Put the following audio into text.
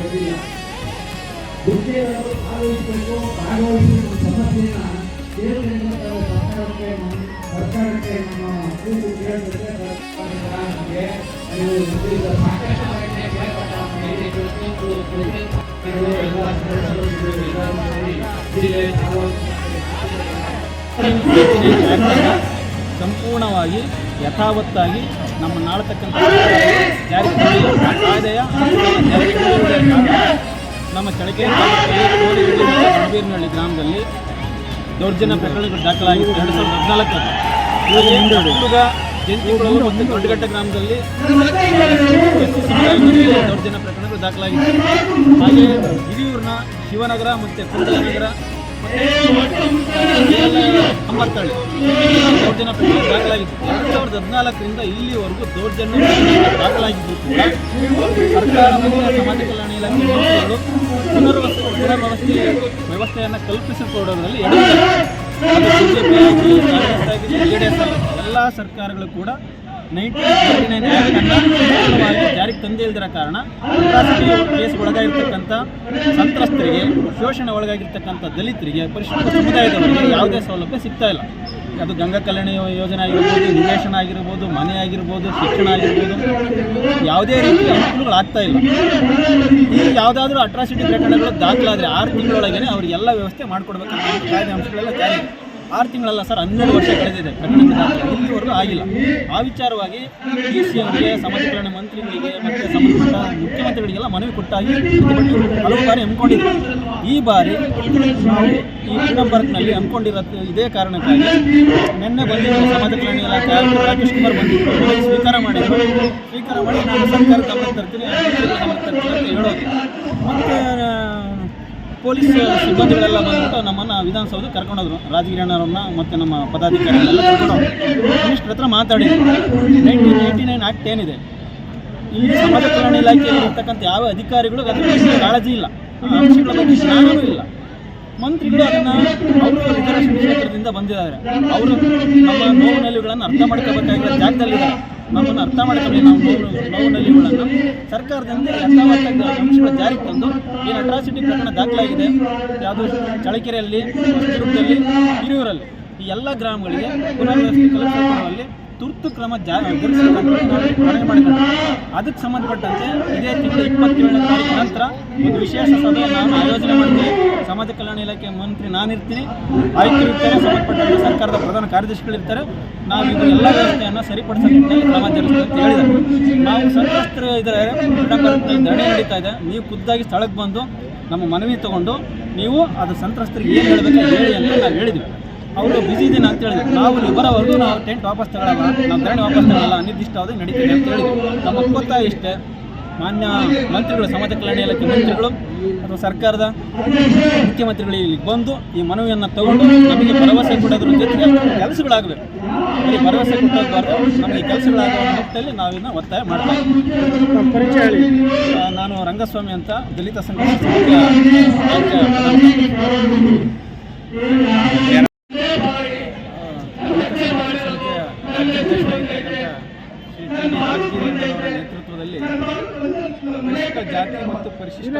ಬಂದಿಲ್ಲ. ಗುತ್ತಿಗೆದಾರರು ಭಾಗವಹಿಸಬೇಕು, ಭಾಗವಹಿಸುವ ಸಮಸ್ಯೆಯನ್ನು ಸರ್ಕಾರಕ್ಕೆ ನಮ್ಮ ಕೂಗು ಕೇಳಬೇಕು. ನಮಗೆ ಸಾಕಷ್ಟು ಸಂಪೂರ್ಣವಾಗಿ ಯಥಾವತ್ತಾಗಿ ನಮ್ಮ ನಾಳತಕ್ಕಂಥ ಕಾಯ್ದೆಯ ನಮ್ಮ ಚಳಕೆರೆ ತಾಲೂಕಲ್ಲಿ ಗಂಭೀರನಹಳ್ಳಿ ಗ್ರಾಮದಲ್ಲಿ ದೌರ್ಜನ್ಯ ಪ್ರಕರಣಗಳು ದಾಖಲಾಗಿತ್ತು 2014 ಹುಡುಗ ಜಂತಿಕೊಳಲು ಮತ್ತು ದೊಡ್ಡಘಟ್ಟ ಗ್ರಾಮದಲ್ಲಿ ದೌರ್ಜನ್ಯ ಪ್ರಕರಣಗಳು ದಾಖಲಾಗಿತ್ತು. ಹಾಗೆ ಹಿರಿಯೂರಿನ ಶಿವನಗರ ಮತ್ತು ಕುಂದಲನಗರ ಅಮ್ಮತ್ತಳ್ಳಿ ದೌರ್ಜನ್ಯ ಪ್ರಕರಣ ದಾಖಲಾಗಿತ್ತು. 2014ರಿಂದ ಇಲ್ಲಿವರೆಗೂ ದೌರ್ಜನ್ಯ ದಾಖಲಾಗಿದ್ದು ಕೂಡ ಸರ್ಕಾರ ಮತ್ತು ಸಮಾಜ ಕಲ್ಯಾಣ ಇಲಾಖೆ ಮಂತ್ರಿಗಳು ಪುನರ್ವಸತಿ ವ್ಯವಸ್ಥೆಯನ್ನು ಕಲ್ಪಿಸಿಕೊಡೋದ್ರಲ್ಲಿ ಎಲ್ಲ ಸರ್ಕಾರಗಳು ಕೂಡ 1999 ಆ್ಯಕ್ಟನ್ನು ಜಾರಿಗೆ ತಂದೇ ಇಲ್ದಿರೋ ಕಾರಣ ಕೇಸ್ ಒಳಗಾಗಿರ್ತಕ್ಕಂಥ ಸಂತ್ರಸ್ತರಿಗೆ, ಶೋಷಣೆ ಒಳಗಾಗಿರ್ತಕ್ಕಂಥ ದಲಿತರಿಗೆ, ಪರಿಶಿಷ್ಟ ಸಮುದಾಯದವರಿಗೆ ಯಾವುದೇ ಸೌಲಭ್ಯ ಸಿಗ್ತಾ ಇಲ್ಲ. ಅದು ಗಂಗಾ ಕಲ್ಯಾಣ ಯೋಜನೆ ಆಗಿರ್ಬೋದು, ನಿವೇಶನ ಆಗಿರ್ಬೋದು, ಮನೆ ಆಗಿರ್ಬೋದು, ಶಿಕ್ಷಣ ಆಗಿರ್ಬೋದು, ಯಾವುದೇ ರೀತಿಯ ಅನುಕೂಲಗಳಾಗ್ತಾ ಇಲ್ಲ. ಈಗ ಯಾವುದಾದ್ರೂ ಅಟ್ರಾಸಿಟಿ ಪ್ರಕರಣಗಳು ದಾಖಲಾದರೆ 6 ತಿಂಗಳೊಳಗೇ ಅವರಿಗೆಲ್ಲ ವ್ಯವಸ್ಥೆ ಮಾಡಿಕೊಡ್ಬೇಕಂತ ಕಾಯ್ದೆ ಅಂಶಗಳೆಲ್ಲ ಜಾರಿ. 6 ತಿಂಗಳಲ್ಲ ಸರ್, 12 ವರ್ಷ ಕಳೆದಿದೆ ಪ್ರಕರಣದ ದಾಖಲೆ, ಇಲ್ಲಿವರೆಗೂ ಆಗಿಲ್ಲ. ಆ ವಿಚಾರವಾಗಿ DC ಅವರಿಗೆ, ಸಮಾಜ ಕಲ್ಯಾಣ ಮಂತ್ರಿಗಳಿಗೆ ಮತ್ತು ಸಂಬಂಧಪಟ್ಟ ಮುಖ್ಯಮಂತ್ರಿಗಳಿಗೆಲ್ಲ ಮನವಿ ಕೊಟ್ಟಾಗಿ ಹಲವು ಬಾರಿ ಹಮ್ಮಿಕೊಂಡಿದ್ವಿ. ಈ ಬಾರಿ ನಾವು ಈ ಫ್ರೀಡಂ ಪಾರ್ಕ್ನಲ್ಲಿ ಹಮ್ಮಿಕೊಂಡಿರೋದು ಇದೇ ಕಾರಣಕ್ಕಾಗಿ ನಿನ್ನೆ ಬಂದಿದ್ದರು ಸಮಾಜ ಕಲ್ಯಾಣ ಇಲಾಖೆ ರಾಕೇಶ್ ಕುಮಾರ್ ಬಂದಿದ್ದರು, ಸ್ವೀಕಾರ ಮಾಡಿ ನಾನು ಸರ್ಕಾರ ಗಮನ ತರ್ತೀನಿ ಅಂತ ಹೇಳೋದು. ಮತ್ತು ಪೊಲೀಸ್ ಸಿಬ್ಬಂದಿಗಳೆಲ್ಲ ಬಂದ್ಬಿಟ್ಟು ನಮ್ಮನ್ನು ವಿಧಾನಸೌಧಕ್ಕೆ ಕರ್ಕೊಂಡೋದ್ರು. ರಾಜಗಿರಿಯಣ್ಣವ್ರನ್ನ ಮತ್ತು ನಮ್ಮ ಪದಾಧಿಕಾರಿಗಳೆಲ್ಲ ಕರ್ಕೊಂಡೋದ್ರು. ಮಿನಿಸ್ಟ್ರ್ ಹತ್ರ ಮಾತಾಡಿದ್ರು. 1989 ಆ್ಯಕ್ಟ್ ಏನಿದೆ, ಇಲ್ಲಿ ಸಮಾಜ ಕಲ್ಯಾಣ ಇಲಾಖೆಯಲ್ಲಿ ಇರ್ತಕ್ಕಂಥ ಯಾವ ಅಧಿಕಾರಿಗಳು ಅದ್ರ ಬಗ್ಗೆ ಕಾಳಜಿ ಇಲ್ಲ, ಅಂಶಗಳ ಬಗ್ಗೆ ಜ್ಞಾನವೂ ಇಲ್ಲ. ಮಂತ್ರಿಗಳು ಅದನ್ನು ಅವರು ರಿಸರ್ವೇಷನ್ ಕ್ಷೇತ್ರದಿಂದ ಬಂದಿದ್ದಾರೆ. ಅವರು ನಮ್ಮ ನೋವಿನಲ್ಲಿಗಳನ್ನು ಅರ್ಥ ಮಾಡ್ಕೋಬೇಕಾಗಿರೋ ಜಾಗದಲ್ಲಿದ್ದಾರೆ. ನಮ್ಮನ್ನು ಅರ್ಥ ಮಾಡ್ಕೊಳ್ಳಿ. ನಾವು ನೋವಿನಲ್ಲಿಗಳನ್ನು ಸರ್ಕಾರದಿಂದ ಯಥಾವತ್ತಾಗಿ ಅಂಶಗಳ ಜಾರಿಗೆ ತಂದು ಏನು ಅಟ್ರಾಸಿಟಿ ಪ್ರಕರಣ ದಾಖಲಾಗಿದೆ, ಯಾವುದು ಚಳ್ಳಕೆರೆಯಲ್ಲಿ, ಹೊಸದುರ್ಗದಲ್ಲಿ, ಹಿರಿಯೂರಲ್ಲಿ, ಈ ಎಲ್ಲ ಗ್ರಾಮಗಳಿಗೆ ಪುನರ್ವಸತಿ ಕಲ್ಪಿಸಿಕೊಳ್ಳುವಲ್ಲಿ ತುರ್ತು ಕ್ರಮ ಮನವಿ ಮಾಡಿಕೊಂಡು ಅದಕ್ಕೆ ಸಂಬಂಧಪಟ್ಟಂತೆ ಇದೇ ತಿಂಗಳು 27ನೇ ತಾರೀಕು ನಂತರ ಒಂದು ವಿಶೇಷ ಸಭೆ ನಾನು ಆಯೋಜನೆ ಮಾಡ್ತೀನಿ. ಸಮಾಜ ಕಲ್ಯಾಣ ಇಲಾಖೆ ಮಂತ್ರಿ ನಾನಿರ್ತೀನಿ, ಆಯುಕ್ತರಿರ್ತಾರೆ, ಸಂಬಂಧಪಟ್ಟಂತೆ ಸರ್ಕಾರದ ಪ್ರಧಾನ ಕಾರ್ಯದರ್ಶಿಗಳಿರ್ತಾರೆ. ನಾವು ಇದು ಎಲ್ಲ ವ್ಯವಸ್ಥೆಯನ್ನು ಸರಿಪಡಿಸೋ ನಿಟ್ಟಿನಲ್ಲಿ ಕ್ರಮ ಜರುಗಿಸ್ತೀವಿ ಅಂತ ಹೇಳಿದ್ದಾರೆ. ನಾವು ಸಂತ್ರಸ್ತರು ಇದ್ದಾರೆ, ಧರಣಿ ನಡೀತಾ ಇದೆ. ನೀವು ಖುದ್ದಾಗಿ ಸ್ಥಳಕ್ಕೆ ಬಂದು ನಮ್ಮ ಮನವಿ ತೊಗೊಂಡು ನೀವು ಅದು ಸಂತ್ರಸ್ತರಿಗೆ ಏನು ಹೇಳಬೇಕು ಹೇಳಿ ಅಂತ ನಾವು ಹೇಳಿದ್ವಿ. ಅವರು ಬಿಸಿ ಇದ್ದೀನಿ ಅಂತ ಹೇಳಿದ್ರು. ನಾವು ಬರೋವರೆಗೂ ನಾವು ಟೆಂಟ್ ವಾಪಸ್ ತಗೊಳ್ಳಲ್ಲ, ನಾವು ಧರಣಿ ವಾಪಸ್ ತಗೊಳ್ಳಲ್ಲ, ಅನಿರ್ದಿಷ್ಟವಾದ ನಡೀತಿದೆ ಅಂತ ಹೇಳಿದ್ವಿ. ನಮ್ಮ ಒತ್ತಾಯ ಇಷ್ಟೇ, ಮಾನ್ಯ ಮಂತ್ರಿಗಳು, ಸಮಾಜ ಕಲ್ಯಾಣ ಇಲಾಖೆ ಮಂತ್ರಿಗಳು ಅಥವಾ ಸರ್ಕಾರದ ಮುಖ್ಯಮಂತ್ರಿಗಳು ಇಲ್ಲಿಗೆ ಬಂದು ಈ ಮನವಿಯನ್ನು ತಗೊಂಡು ನಮಗೆ ಭರವಸೆ ಕೊಡೋದ್ರ ಜೊತೆಗೆ ಕೆಲಸಗಳಾಗಬೇಕು. ಇಲ್ಲಿ ಭರವಸೆ ಕೊಟ್ಟೋಗ್ಬಾರ್ದು, ನಮಗೆ ಕೆಲಸಗಳಾಗುವ ನಿಟ್ಟಿನಲ್ಲಿ ನಾವಿನ್ನು ಒತ್ತಾಯ ಮಾಡ್ತಾ ಇದ್ದೀವಿ. ಪರಿಚಯ ಹೇಳಿ. ನಾನು ರಂಗಸ್ವಾಮಿ ಅಂತ, ದಲಿತ ಸಂಘರ್ಷ ನೇತೃತ್ವದಲ್ಲಿ ಪರಿಶಿಷ್ಟ ಜಾತಿ ಮತ್ತು ಪರಿಶಿಷ್ಟ